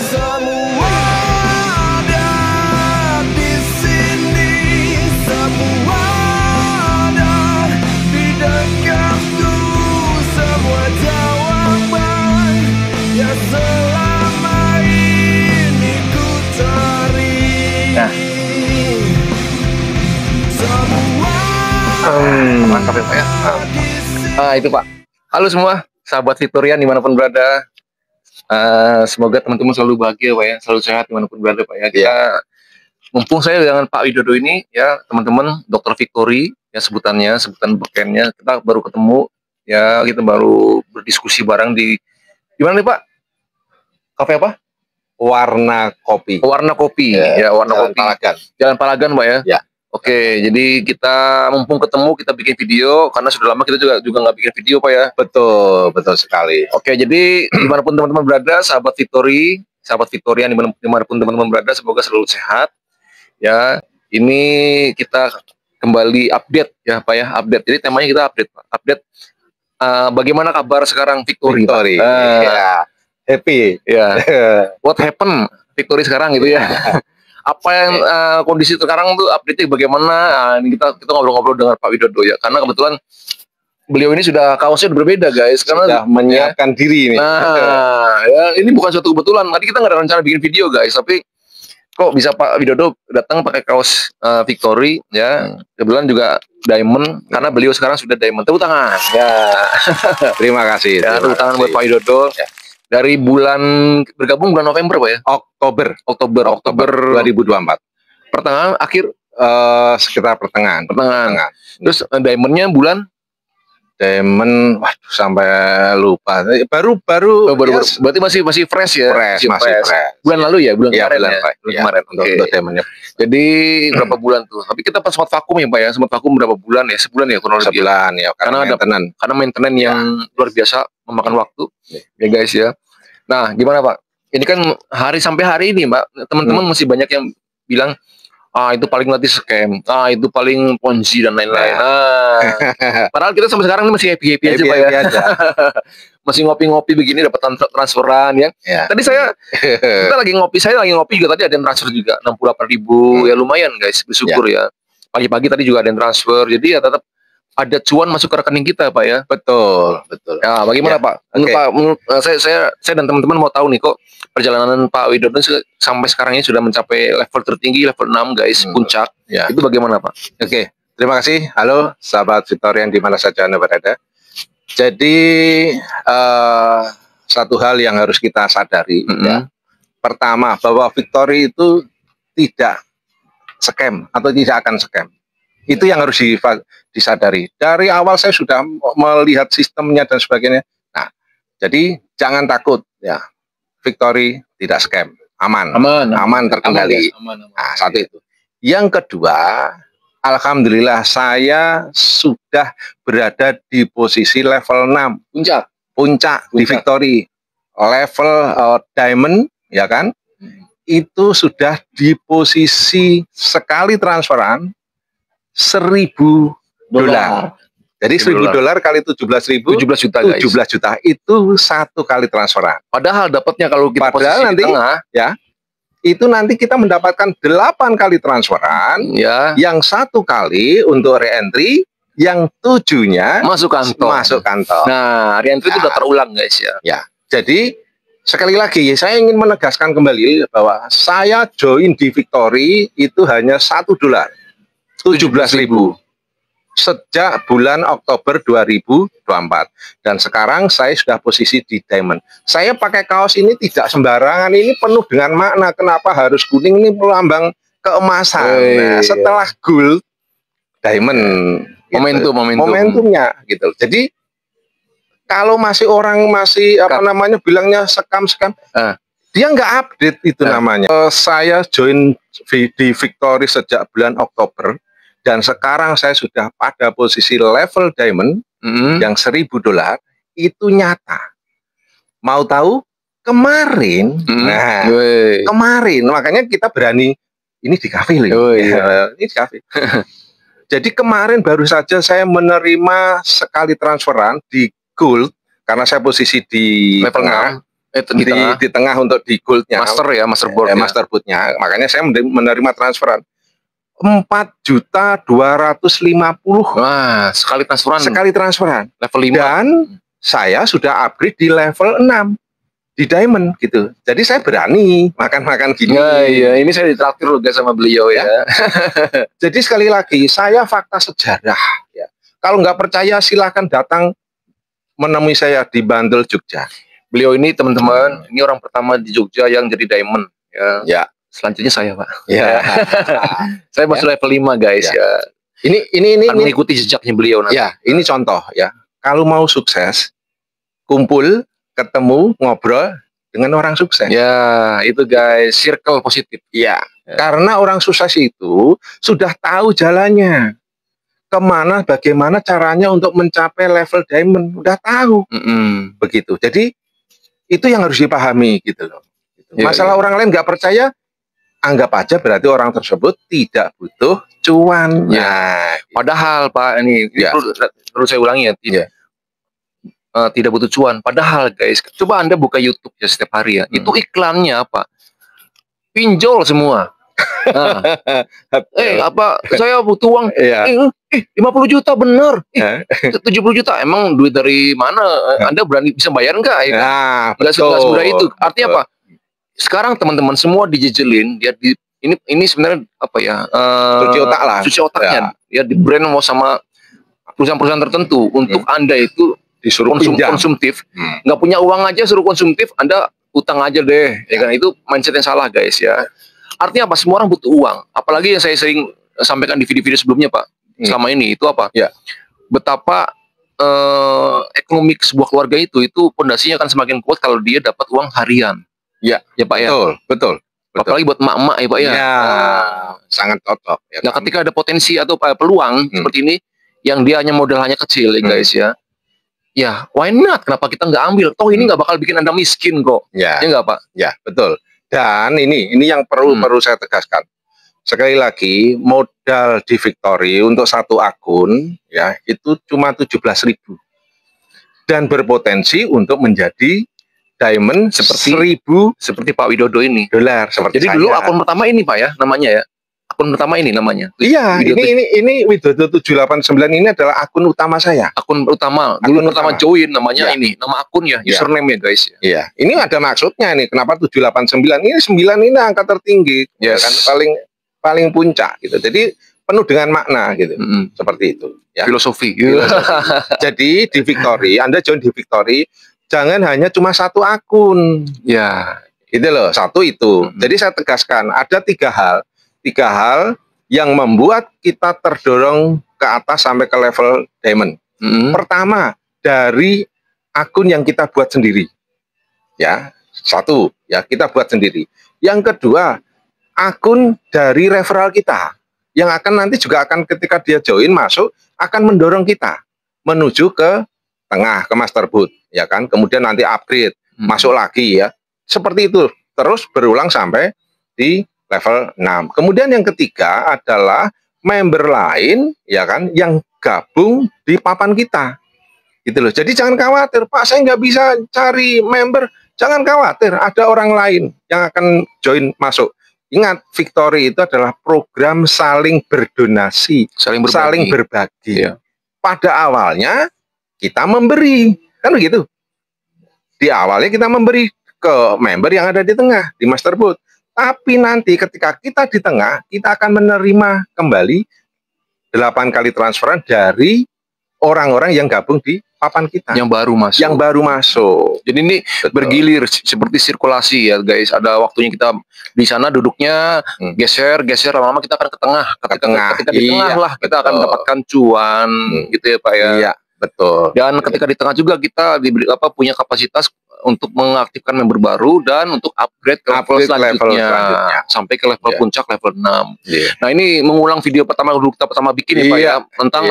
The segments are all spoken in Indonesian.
Semua ada di sini, semua ada di dekatku, semua jawaban yang selama ini ku cari. Mantap ya Pak ya. Itu Pak. Halo semua, sahabat Victorian dimanapun berada. Semoga teman-teman selalu bahagia Pak ya, selalu sehat dimanapun berada Pak ya. Kita mumpung saya dengan Pak Widodo ini ya, teman-teman, Dokter Victory ya sebutan bekennya. Kita baru ketemu ya, kita baru berdiskusi bareng di mana nih Pak? Kafe apa? Warna Kopi. Warna Kopi ya, Warna Jalan Kopi. Palagan. Jalan Palagan Pak ya. Ya. Oke, jadi kita mumpung ketemu kita bikin video karena sudah lama kita juga nggak bikin video Pak ya. Betul sekali. Oke, jadi dimanapun teman-teman berada, sahabat Victory, sahabat Victorian dimanapun teman-teman berada, semoga selalu sehat. Ya, ini kita kembali update ya Pak ya, update. Jadi temanya kita update bagaimana kabar sekarang Victory. Ya. Happy. Ya. What happened Victory sekarang gitu ya. Apa yang kondisi sekarang tuh update bagaimana? Ini kita ngobrol-ngobrol dengan Pak Widodo ya, karena kebetulan beliau ini kaosnya udah berbeda guys, karena sudah menyiapkan diri ini. Nah, ya ini bukan suatu kebetulan. Tadi kita nggak ada rencana bikin video guys, tapi kok bisa Pak Widodo datang pakai kaos Victory ya. Kebetulan juga diamond, karena beliau sekarang sudah diamond. Tepuk tangan. Ya. Terima kasih. Ya, tepuk tangan buat Pak Widodo. Ya. Dari bergabung bulan November Pak ya? Oktober 2024. Pertengahan akhir sekitar pertengahan. Terus diamondnya bulan diamond, waduh sampai lupa. Baru yes. Berarti masih fresh ya? Masih fresh. Bulan lalu ya? Bulan kemarin untuk diamondnya. Jadi berapa bulan tuh? Tapi kita pas sempat vakum ya Pak ya? Sempat vakum berapa bulan ya? Sebulan ya kurang lebih. Sebulan ya. Karena maintenance yang luar biasa memakan waktu ya guys ya. Nah gimana Pak? Ini kan sampai hari ini Mbak, teman-teman masih banyak yang bilang itu paling nanti scam, itu paling ponzi dan lain-lain. Padahal kita sampai sekarang ini masih happy aja Pak ya. Masih ngopi-ngopi begini dapat transferan ya. Tadi saya lagi ngopi juga, tadi ada yang transfer juga 68.000 ya, lumayan guys, bersyukur ya. Pagi-pagi tadi juga ada yang transfer, jadi ya tetap ada cuan masuk ke rekening kita Pak ya. Betul. Ya, bagaimana Pak? Menurut saya dan teman-teman mau tahu nih, kok perjalanan Pak Widodo sampai sekarang ini sudah mencapai level tertinggi, level 6 guys, puncak. Ya. Itu bagaimana Pak? Oke, terima kasih. Halo sahabat Victorian di mana saja Anda berada. Jadi satu hal yang harus kita sadari ya. Pertama, bahwa Victory itu tidak scam atau tidak akan scam. Itu yang harus disadari. Dari awal saya sudah melihat sistemnya dan sebagainya. Nah, jadi jangan takut ya. Victory tidak scam, aman terkendali. Aman. Nah, satu itu. Yang kedua, alhamdulillah saya sudah berada di posisi level 6, puncak di Victory. Level diamond ya kan? Itu sudah di posisi sekali transferan $1.000. Jadi $1.000 kali 17.000, 17 juta guys. 17 juta itu satu kali transferan. Padahal dapatnya kalau kita posisi nanti, di tengah ya, itu nanti kita mendapatkan 8 kali transferan, yang satu kali untuk re-entry, yang 7-nya masuk kantor. Nah, re-entry itu udah terulang guys ya. Ya, jadi sekali lagi saya ingin menegaskan kembali bahwa saya join di Victory itu hanya $1, 17.000 sejak bulan Oktober 2024, dan sekarang saya sudah posisi di diamond. Saya pakai kaos ini tidak sembarangan, ini penuh dengan makna. Kenapa harus kuning? Ini melambang keemasan. Nah, setelah gold, diamond, momentumnya gitu. Jadi kalau orang masih bilangnya scam, dia nggak update itu namanya. Saya join di Victory sejak bulan Oktober. Dan sekarang saya sudah pada posisi level diamond yang $1.000 itu nyata. Mau tahu? Kemarin, kemarin makanya kita berani ini di kafe loh. Ini di kafe. Jadi kemarin baru saja saya menerima sekali transferan di gold karena saya posisi di level 6. di tengah untuk di goldnya. Master ya, master board. Master bootnya. Makanya saya menerima transferan 4.250.000. Wah, sekali transferan. Level 5. Dan saya sudah upgrade di level 6 di diamond gitu. Jadi saya berani makan-makan gini. Iya, ini saya ditraktir loh guys sama beliau ya. Jadi sekali lagi, saya fakta sejarah ya. Kalau nggak percaya silahkan datang menemui saya di Bantul, Jogja. Beliau ini teman-teman, ini orang pertama di Jogja yang jadi diamond ya. Selanjutnya saya, Pak. Ya. Saya masuk level 5 guys ya. Ini mengikuti jejaknya beliau nanti. Ya, ini contoh ya. Kalau mau sukses, kumpul, ketemu, ngobrol dengan orang sukses. Ya, itu guys, circle positif. Ya. Karena orang sukses itu sudah tahu jalannya. Kemana, bagaimana caranya untuk mencapai level diamond. Udah tahu. Begitu. Jadi, itu yang harus dipahami gitu loh. Masalah orang lain nggak percaya, anggap aja berarti orang tersebut tidak butuh cuan. Ya. Padahal Pak, ini perlu saya ulangi ya. Tidak butuh cuan. Padahal guys, coba Anda buka YouTube ya setiap hari ya. Itu iklannya apa? Pinjol semua. Nah, saya butuh uang. 50 juta bener. 70 juta. Emang duit dari mana? Anda berani bisa bayar nggak? Nggak semudah itu. Artinya apa? Sekarang teman-teman semua dijejelin. Ini sebenarnya apa ya? Cuci otak lah. Cuci otaknya. Ya di brand mau sama perusahaan-perusahaan tertentu untuk Anda itu disuruh konsumtif, nggak punya uang aja suruh konsumtif, Anda utang aja deh, ya kan? Itu mindset yang salah guys ya. Artinya apa? Semua orang butuh uang. Apalagi yang saya sering sampaikan di video-video sebelumnya Pak, selama ini itu apa? Betapa ekonomi sebuah keluarga itu pondasinya akan semakin kuat kalau dia dapat uang harian. Ya Pak ya. Betul. Apalagi buat emak-emak ya Pak ya. Sangat cocok. Ya, nah, ketika ada potensi atau peluang seperti ini, yang dia hanya modal hanya kecil ya guys ya. Ya, why not? Kenapa kita nggak ambil? Toh ini nggak bakal bikin Anda miskin kok. Ya nggak Pak? Ya, betul. Dan ini yang perlu saya tegaskan. Sekali lagi, modal di Victory untuk satu akun ya itu cuma 17.000. Dan berpotensi untuk menjadi diamond seperti Pak Widodo ini. Dolar seperti Jadi dulu akun pertama ini Pak ya namanya ya. Akun pertama ini namanya. Iya, ini Widodo 789 ini adalah akun utama saya. Akun utama. Dulu pertama join namanya ini, nama akun ya, username ya guys. Iya, ini ada maksudnya nih. Kenapa 789? Ini 9 ini angka tertinggi, kan paling puncak gitu. Jadi penuh dengan makna gitu. Seperti itu, ya. Filosofi. Jadi di Victory, Anda join di Victory, jangan hanya cuma satu akun. Ya, gitu loh, satu itu. Jadi saya tegaskan, ada tiga hal yang membuat kita terdorong ke atas sampai ke level diamond. Pertama, dari akun yang kita buat sendiri. Ya, satu, ya kita buat sendiri. Yang kedua, akun dari referral kita. Yang akan nanti juga akan ketika dia join masuk, akan mendorong kita menuju ke tengah, ke master boot. Ya kan, kemudian nanti upgrade, masuk lagi ya. Seperti itu, terus berulang sampai di level 6. Kemudian yang ketiga adalah member lain ya kan yang gabung di papan kita. Gitu loh. Jadi jangan khawatir, Pak, saya nggak bisa cari member. Jangan khawatir, ada orang lain yang akan join masuk. Ingat, Victory itu adalah program saling berdonasi, saling berbagi. Ya. Pada awalnya kita memberi, kan begitu. Di awalnya kita memberi ke member yang ada di tengah, di master boot. Tapi nanti ketika kita di tengah, kita akan menerima kembali 8 kali transferan dari orang-orang yang gabung di papan kita. Yang baru masuk. Jadi ini bergilir seperti sirkulasi ya guys. Ada waktunya kita di sana duduknya, geser, lama-lama kita akan ke tengah. Ketika di tengah lah kita akan mendapatkan cuan gitu ya Pak ya. Iya, betul. Dan ketika di tengah juga kita punya kapasitas untuk mengaktifkan member baru dan untuk upgrade ke level selanjutnya sampai ke level puncak level 6. Nah, ini mengulang video pertama dulu kita bikin ya Pak ya tentang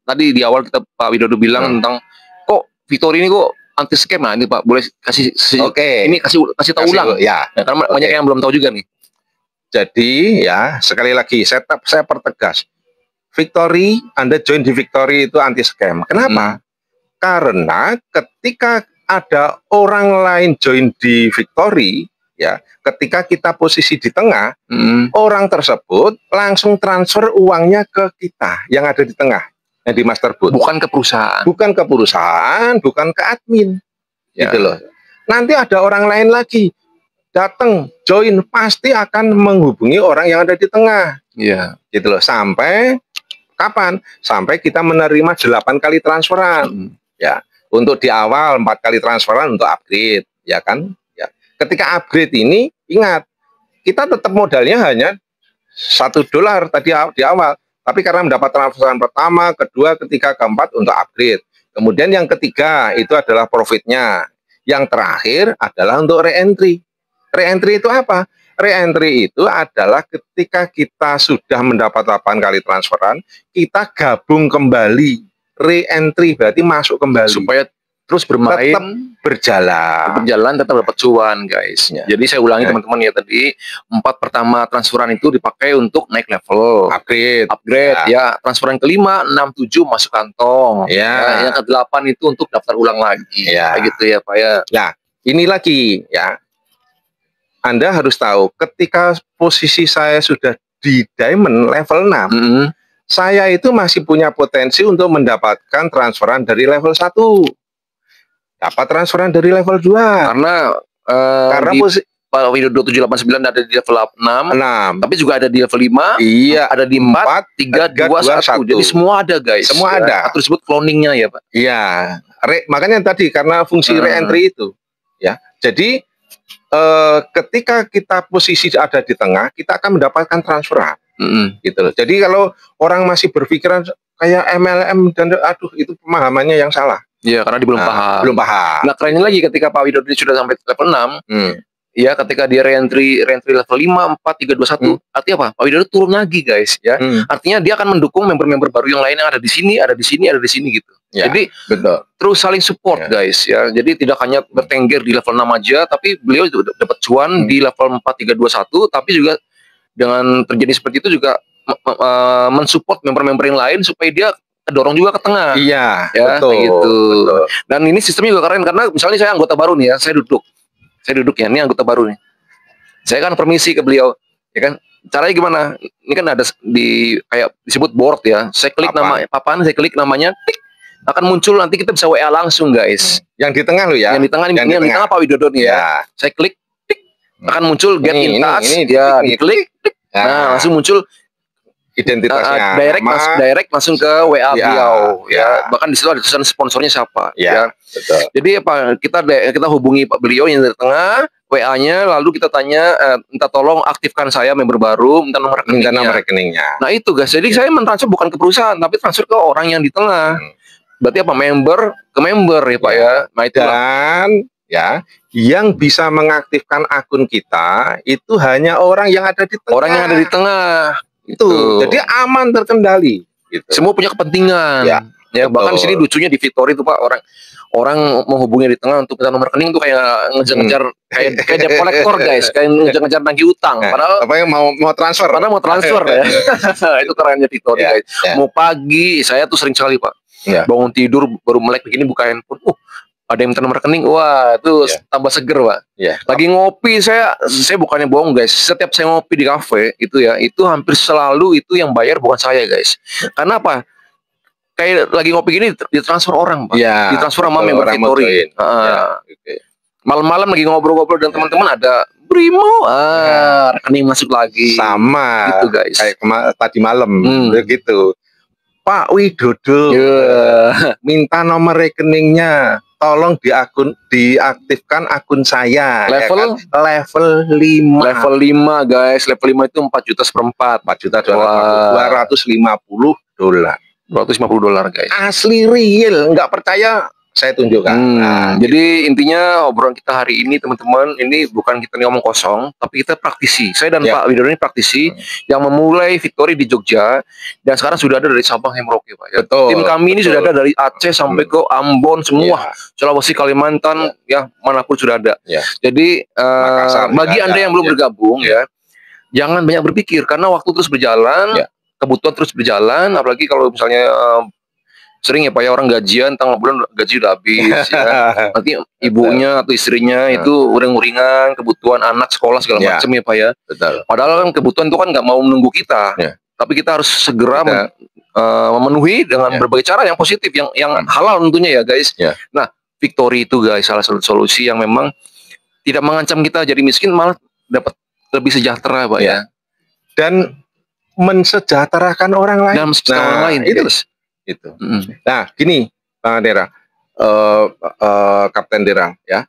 tadi di awal kita Pak Widodo bilang tentang kok Victory ini kok anti scam. Nah, ini Pak boleh kasih ini kasih tahu ulang ya. Karena banyak yang belum tahu juga nih. Jadi ya sekali lagi saya pertegas. Victory, Anda join di Victory itu anti scam. Kenapa? Karena ketika ada orang lain join di Victory, ya, ketika kita posisi di tengah, orang tersebut langsung transfer uangnya ke kita yang ada di tengah, yang di master booth. Bukan ke perusahaan. Bukan ke perusahaan, bukan ke admin. Ya. Gitu loh. Nanti ada orang lain lagi datang join, pasti akan menghubungi orang yang ada di tengah. Iya. Gitu loh. Sampai kapan? Sampai kita menerima 8 kali transferan. Ya. Untuk di awal 4 kali transferan untuk upgrade, ya kan? Ya. Ketika upgrade ini, ingat, kita tetap modalnya hanya $1 tadi di awal, tapi karena mendapat transferan pertama, kedua, ketiga, keempat untuk upgrade. Kemudian yang ketiga itu adalah profitnya. Yang terakhir adalah untuk re-entry. Re-entry itu apa? Re-entry itu adalah ketika kita sudah mendapat 8 kali transferan, kita gabung kembali. Re-entry berarti masuk kembali Supaya terus bermain, tetap berjalan tetap dapat cuan, guys. Ya. Jadi saya ulangi Ya. teman-teman ya, tadi 4 pertama transferan itu dipakai untuk naik level, upgrade. ya. Transferan kelima, 6, 7 masuk kantong. Ya. Yang ke-8 itu untuk daftar ulang lagi. Ya. Kayak gitu ya, Pak ya. Nah, ini lagi ya. Anda harus tahu ketika posisi saya sudah di diamond level 6, saya itu masih punya potensi untuk mendapatkan transferan dari level 1. Dapat transferan dari level 2. Karena Karena di Pak Widodo 789 ada di level 6, 6. tapi juga ada di level 5, Iya, ada di 4, 3, 2, 1. Jadi semua ada, guys. Semua ada. Atau disebut cloningnya ya, Pak. iya. Makanya tadi karena fungsi re-entry itu, ya. Jadi ketika kita posisi ada di tengah, kita akan mendapatkan transferan. Gitu loh. Jadi kalau orang masih berpikiran kayak MLM dan aduh itu pemahamannya yang salah. Iya, karena dia belum paham. Belum paham. Nah, kerennya lagi ketika Pak Widodo sudah sampai level 6, ya ketika dia re-entry level 5, 4, 3, 2, 1, artinya apa? Pak Widodo turun lagi, guys, ya. Artinya dia akan mendukung member-member baru yang lain yang ada di sini, ada di sini, ada di sini gitu. Ya, jadi betul. Terus saling support, guys, ya. Jadi tidak hanya bertengger di level 6 aja, tapi beliau juga dapat cuan di level 4, 3, 2, 1, tapi juga dengan terjadi seperti itu juga mensupport member-member yang lain supaya dia kedorong juga ke tengah. Iya, Ya, betul. kayak gitu. Betul. Dan ini sistemnya juga keren karena misalnya saya anggota baru nih ya, saya duduk ya, ini anggota baru nih. Saya kan permisi ke beliau, ya kan? Caranya gimana? Ini kan ada di kayak disebut board ya. Saya klik papan, saya klik namanya, tik, akan muncul nanti kita bisa WA langsung, guys. Yang di tengah lo ya. Yang di tengah ini, yang di tengah Pak Widodo nih ya. Saya klik, tik, akan muncul get in touch, ya, diklik, tik. Nah, langsung muncul identitasnya, direct langsung ke WA beliau, ya. Bahkan di situ ada tulisan sponsornya siapa, ya. Betul. Jadi apa? Kita hubungi Pak beliau yang dari tengah, WA-nya, lalu kita tanya, minta tolong aktifkan saya member baru, minta nomor rekeningnya. Nah itu, guys. Jadi saya mentransfer bukan ke perusahaan, tapi transfer ke orang yang di tengah. Berarti apa? Member ke member ya, Pak ya. Nah itu. Dan ya, yang bisa mengaktifkan akun kita itu hanya orang yang ada di tengah. Orang yang ada di tengah. Itu. Jadi aman, terkendali. Gitu. Semua punya kepentingan. Ya, bahkan di sini lucunya di Victory itu Pak, orang menghubungi di tengah untuk minta nomor rekening tuh kayak ngejar-ngejar kayak debt collector, guys, kayak ngejar-ngejar nagih utang. Padahal apa yang mau transfer? Padahal mau transfer ya. Itu kerennya Victory, guys. Mau pagi, saya tuh sering sekali Pak. Bangun tidur baru melek begini buka handphone. Ada yang minta nomor rekening, wah itu tambah seger, Pak. Lagi ngopi, saya bukannya bohong, guys. Setiap saya ngopi di kafe itu ya, itu hampir selalu itu yang bayar bukan saya, guys. Karena apa? Kayak lagi ngopi gini ditransfer orang, Pak. Ditransfer sama member Victory. Malam-malam lagi ngobrol-ngobrol dan teman-teman ada Brimo, rekening masuk lagi. Sama. Gitu, guys. Kayak tadi malam, begitu. Pak Widodo minta nomor rekeningnya. Tolong diaktifkan akun saya. Level? Ya kan? Level 5. Level 5, guys. Level 5 itu 4 juta seperempat. 4 juta $250. $250, guys. Asli real, nggak percaya saya tunjukkan. Jadi intinya obrolan kita hari ini, teman-teman, ini bukan kita ngomong kosong, tapi kita praktisi. Saya dan Pak Widodo ini praktisi yang memulai Victory di Jogja dan sekarang sudah ada dari Sabang sampai Merauke, Pak. Ya. Tim kami ini sudah ada dari Aceh sampai ke Ambon semua, Sulawesi, Kalimantan, ya manapun sudah ada. Jadi bagi Anda yang belum bergabung, ya jangan banyak berpikir karena waktu terus berjalan, kebutuhan terus berjalan, apalagi kalau misalnya sering ya Pak ya, orang gajian tanggal bulan gaji udah habis ya. Nanti ibunya atau istrinya itu uring-uringan kebutuhan anak sekolah segala Ya. macam ya Pak ya. Betul. Padahal kan kebutuhan itu kan nggak mau menunggu kita. Ya. Tapi kita harus segera Kita- memenuhi dengan Ya. berbagai cara yang positif, yang halal tentunya ya guys. Ya. Nah, Victory itu guys salah satu solusi yang memang tidak mengancam kita jadi miskin, malah dapat lebih sejahtera Pak ya. Dan mensejahterakan orang lain. Dan sejahtera orang lain itu. guys. Gitu. Mm. Nah, gini, Bang Dera, Kapten Dera, ya.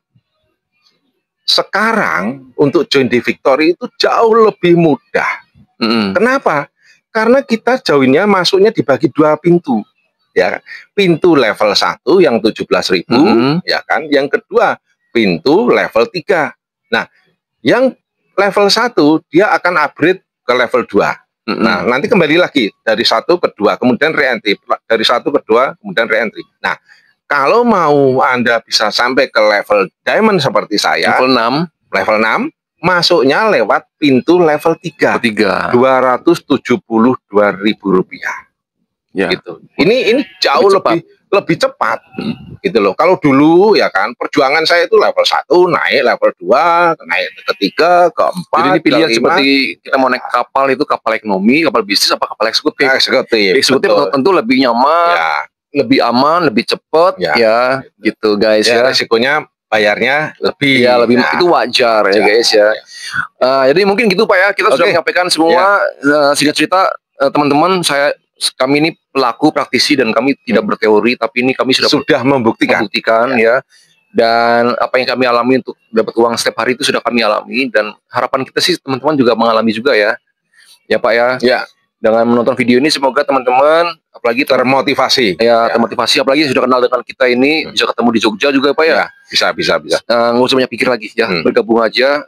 Sekarang untuk join di Victory itu jauh lebih mudah. Mm-mm. Kenapa? Karena kita joinnya masuknya dibagi 2 pintu, ya. Pintu level 1 yang 17.000, ya kan. Yang kedua pintu level 3. Nah, yang level 1 dia akan upgrade ke level 2. Nah, nanti kembali lagi dari 1 ke 2, kemudian re-entry. Dari 1 ke 2, kemudian re-entry. Nah, kalau mau Anda bisa sampai ke level diamond seperti saya, level 6 masuknya lewat pintu level 3. Ketiga. Rp272.000. Ya. Gitu. Ini jauh lebih cepat. Gitu loh. Kalau dulu ya kan perjuangan saya itu level 1 naik level 2, naik ke 3, ke 4. Jadi ini pilihan ke 5. seperti kita mau naik kapal itu kapal ekonomi, kapal bisnis apa kapal eksekutif. Eksekutif betul. tentu lebih nyaman, Ya, lebih aman, lebih cepat Ya. ya, gitu guys ya, ya. resikonya bayarnya lebih. Ya lebih Nah, itu wajar ya guys ya. Jadi mungkin gitu Pak ya, kita sudah Oke. menyampaikan semua. Singkat cerita teman-teman, kami ini pelaku praktisi dan kami tidak berteori, tapi ini kami sudah membuktikan. ya. Dan apa yang kami alami untuk dapat uang setiap hari itu sudah kami alami, dan harapan kita sih teman-teman juga mengalami juga ya. Ya Pak ya. Ya, Dengan menonton video ini semoga teman-teman apalagi termotivasi. termotivasi, apalagi sudah kenal dengan kita ini, bisa ketemu di Jogja juga Pak ya. Ya, bisa. Nggak usah banyak pikir lagi ya, bergabung aja.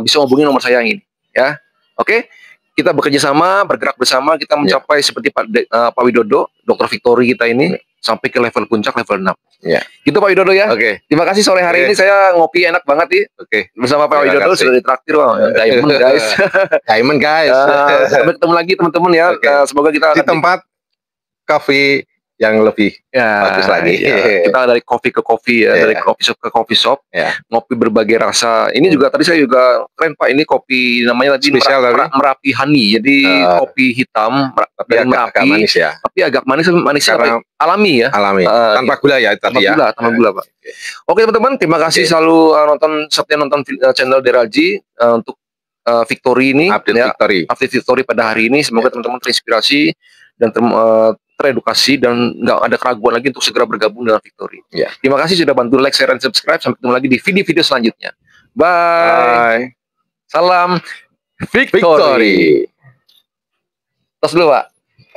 Bisa hubungi nomor saya yang ini ya. Oke, kita bekerja sama, bergerak bersama, kita mencapai seperti Pak Widodo, Dr. Victory kita ini sampai ke level puncak, level 6 Ya. gitu Pak Widodo ya. Oke. Terima kasih, sore hari ini saya ngopi enak banget nih Oke. bersama Pak Terima Widodo, kasih. sudah ditraktir diamond guys. Diamond guys. Sampai ketemu lagi teman-teman ya. Oke. Semoga kita Di tempat coffee yang lebih bagus lagi. Kita dari kopi ke kopi ya, dari coffee shop ke coffee shop, Ya. ngopi berbagai rasa. Ini juga tadi saya juga keren Pak, ini kopi namanya tadi Spesial Merapi Honey. Jadi kopi hitam Tapi dari agak Merapi, manis ya. tapi agak manisnya Karena alami ya. alami. Tanpa gula ya tadi ya. Tanpa gula Pak. Oke teman-teman, terima kasih selalu setia nonton channel Deraji untuk Victory ini, Update ya, Victory. update Victory pada hari ini. Semoga teman-teman terinspirasi dan teredukasi dan nggak ada keraguan lagi untuk segera bergabung dengan Victory. Ya. Terima kasih sudah bantu like, share, dan subscribe. Sampai ketemu lagi di video-video selanjutnya. Bye. Bye. Salam Victory. Victory. Tos dulu Pak.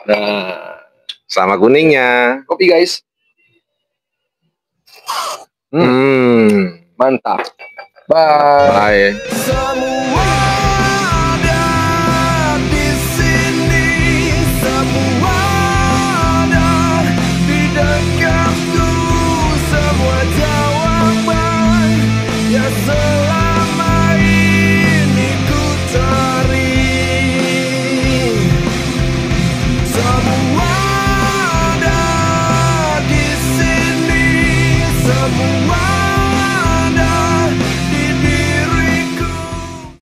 Nah, Sama kuningnya. kopi guys. Mantap. Bye. Bye. Semua